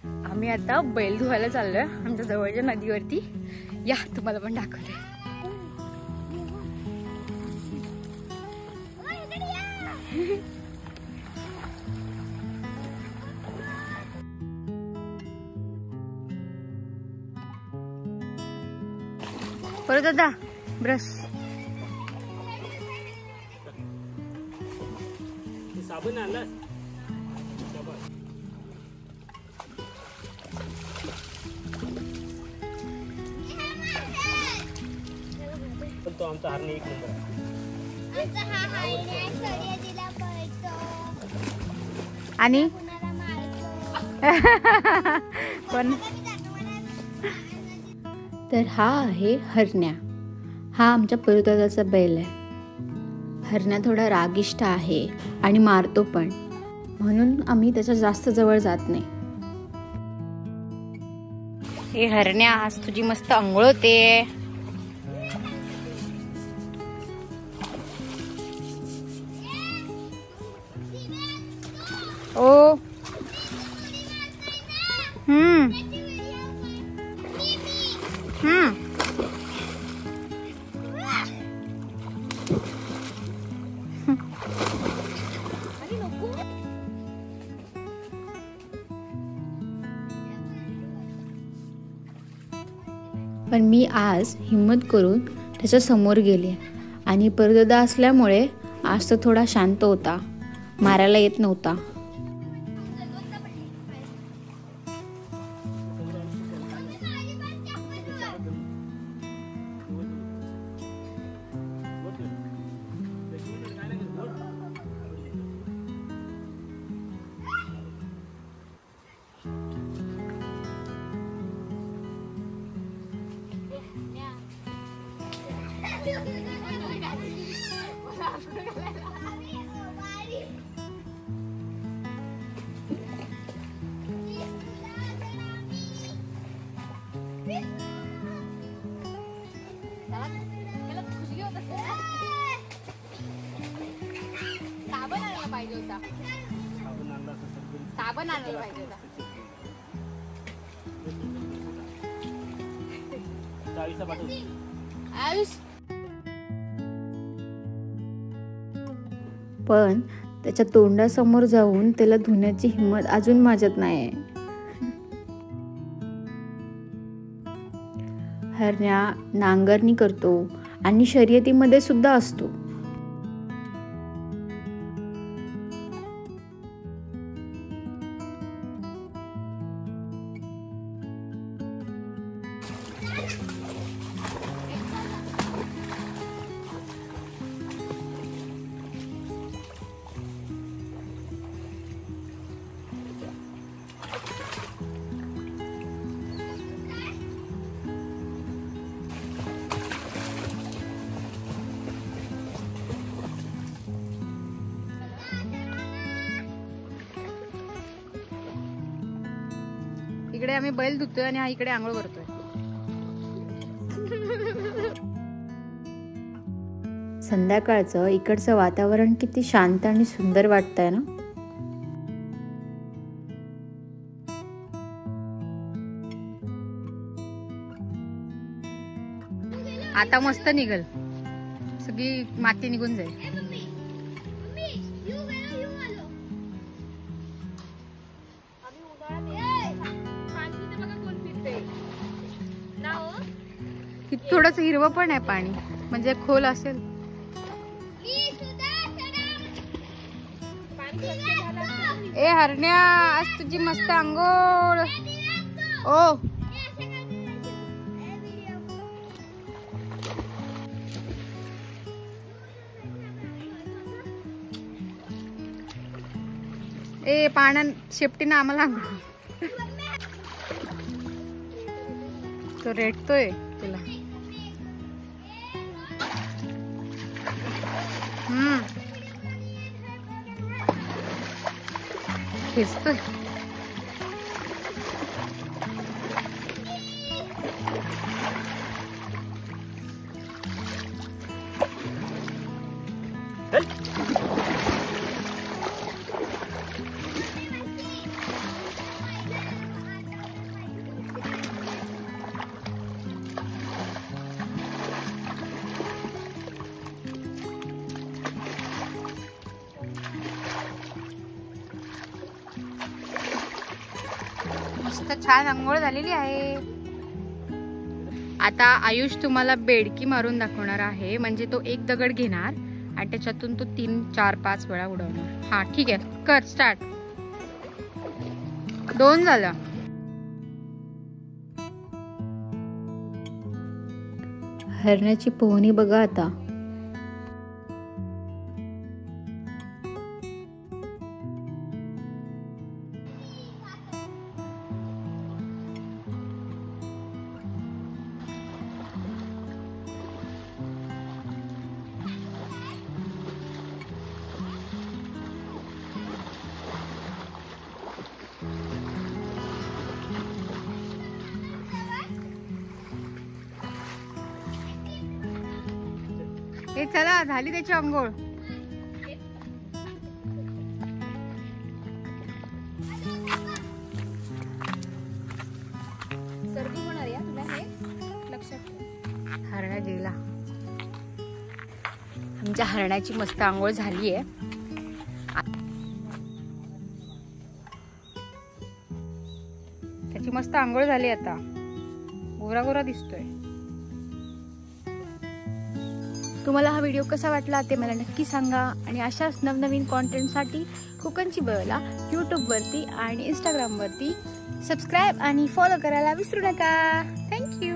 आम्ही आता बैल धुवायला चाललोय आमच्या जवळच्या नदीवरती. या तुम्हाला पण दाखवते. परत दादा ब्रश साबण आणला. तो आमचा हरणे एक नंबर आणि कोण. तर हा आहे हरण्या. हा आमच्या परुदादाचा बैल आहे. हरण्या थोडा रागिष्ट आहे आणि मारतो पण, म्हणून आम्ही त्याच्या जास्त जवळ जात नाही. हे हरण्या, आज तुझी मस्त अंघोळ होते. ओ पण मी आज हिम्मत करून त्याच्या समोर गेले आणि परदादा असल्यामुळे आज तो थोडा शांत होता, मारायला येत नव्हता. साबण आणायला पाहिजे होता. पण त्याच्या तोंडासमोर जाऊन त्याला धुण्याची हिंमत अजून माझ्यात नाही. हरण्या नांगरणी करतो आणि शर्यतीमध्ये सुद्धा असतो. इकडे आम्ही बैल धुतोय आणि हा इकडे आंघोळ करतोय. संध्याकाळचं इकडचं वातावरण किती शांत आणि सुंदर वाटतंय ना. आता मस्त निघल, सगळी माती निघून जाईल. थोडंसं हिरवं पण आहे पाणी, म्हणजे खोल असेल. ए हरण्या, आज तुझी मस्त अंघोळ. ओ ए पाण्यात शेपटीनं आम्हाला अंघोळ. तो रेटतोय तुला. खेचतोय. मस्त छान अंघोळ झालेली आहे. आता आयुष तुम्हाला बेडकी मारून दाखवणार आहे. म्हणजे तो एक दगड घेणार आणि त्याच्यातून तो 3, 4, 5 वेळा उडवणार. हा ठीक आहे, कर स्टार्ट. 2 झालं. हरण्याची पोहणी बघा आता. हे चला, झाली त्याची अंघोळ. सर्दी होणार या तुला, हे लक्षात ठेव. हरण्या गेला. आमच्या हरण्याची मस्त अंघोळ झाली आहे. त्याची मस्त अंघोळ झाली. आता गोरा गोरा दिसतोय. तुम्हाला हा व्हिडिओ कसा वाटला ते मला नक्की सांगा. आणि अशाच नवनवीन कॉन्टेंटसाठी कोकणची बयोला यूट्यूबवरती आणि इंस्टाग्रामवरती सबस्क्राईब आणि फॉलो करायला विसरू नका. थँक्यू.